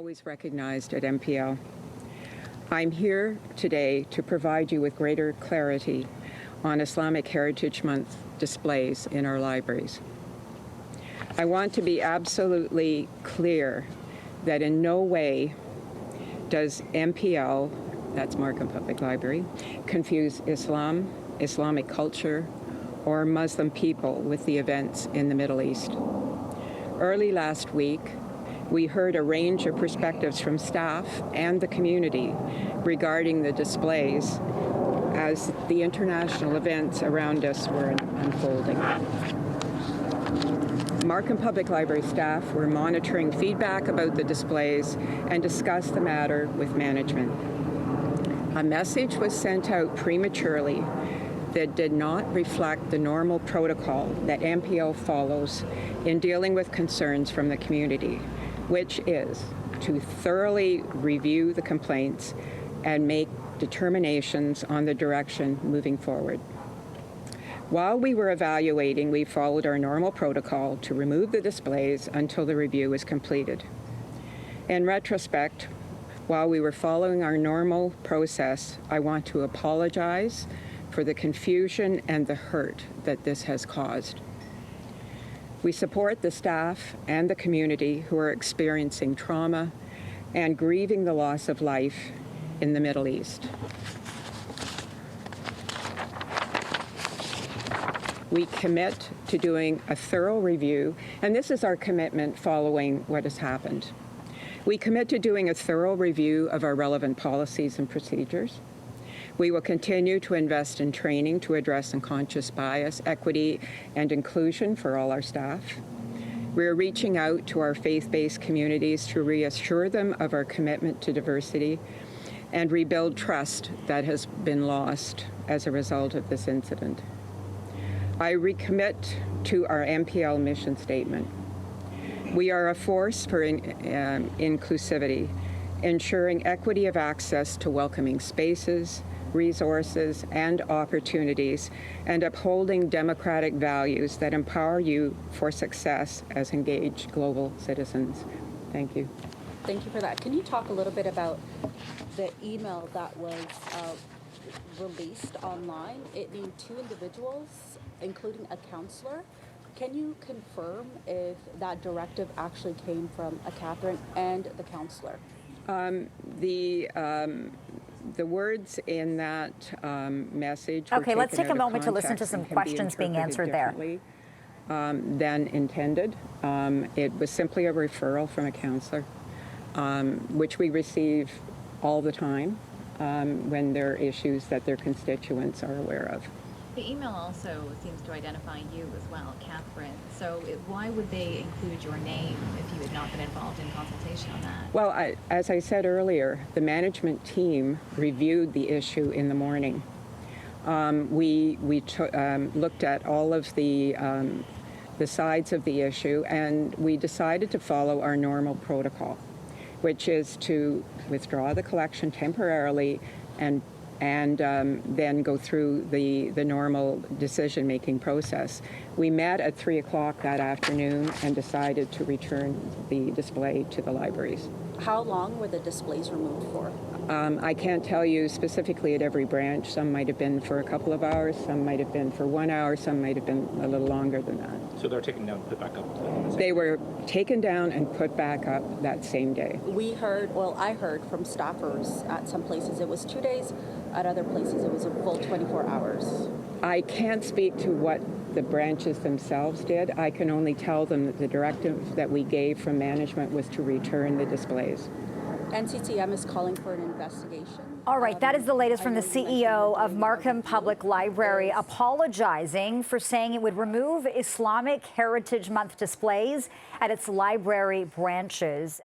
always recognized at MPL. I'm here today to provide you with greater clarity on Islamic Heritage Month displays in our libraries. I want to be absolutely clear that in no way does MPL, that's Markham Public Library, confuse Islam, Islamic culture, or Muslim people with the events in the Middle East. Early last week, we heard a range of perspectives from staff and the community regarding the displays as the international events around us were unfolding. Markham Public Library staff were monitoring feedback about the displays and discussed the matter with management. A message was sent out prematurely that did not reflect the normal protocol that MPL follows in dealing with concerns from the community, which is to thoroughly review the complaints and make determinations on the direction moving forward. While we were evaluating, we followed our normal protocol to remove the displays until the review was completed. In retrospect, while we were following our normal process, I want to apologize for the confusion and the hurt that this has caused. We support the staff and the community who are experiencing trauma and grieving the loss of life in the Middle East. We commit to doing a thorough review, and this is our commitment following what has happened. We commit to doing a thorough review of our relevant policies and procedures. We will continue to invest in training to address unconscious bias, equity, and inclusion for all our staff. We are reaching out to our faith-based communities to reassure them of our commitment to diversity and rebuild trust that has been lost as a result of this incident. I recommit to our MPL mission statement. We are a force for inclusivity, ensuring equity of access to welcoming spaces, resources, and opportunities, and upholding democratic values that empower you for success as engaged global citizens. Thank you. Thank you for that. Can you talk a little bit about the email that was released online? It named 2 individuals, including a counselor. Can you confirm if that directive actually came from a Catherine and the counselor? The words in that message were Okay, let's take a moment to context listen to some and can questions be being answered there. Than intended. It was simply a referral from a counselor, which we receive all the time when there are issues that their constituents are aware of. The email also seems to identify you as well, Catherine. So why would they include your name if you had not been involved in consultation on that? Well, as I said earlier, the management team reviewed the issue in the morning. We looked at all of the sides of the issue, and we decided to follow our normal protocol, which is to withdraw the collection temporarily and then go through the normal decision-making process. We met at 3 o'clock that afternoon and decided to return the display to the libraries. How long were the displays removed for? I can't tell you specifically at every branch. Some might have been for a couple of hours, some might have been for 1 hour, some might have been a little longer than that. So they're taken down and put back up? They were taken down and put back up that same day. I heard from staffers at some places it was 2 days, at other places it was a full 24 hours. I can't speak to what the branches themselves did. I can only tell them that the directive that we gave from management was to return the displays. NCCM is calling for an investigation. All right, that is the latest from the CEO of Markham Public Library, apologizing for saying it would remove Islamic Heritage Month displays at its library branches.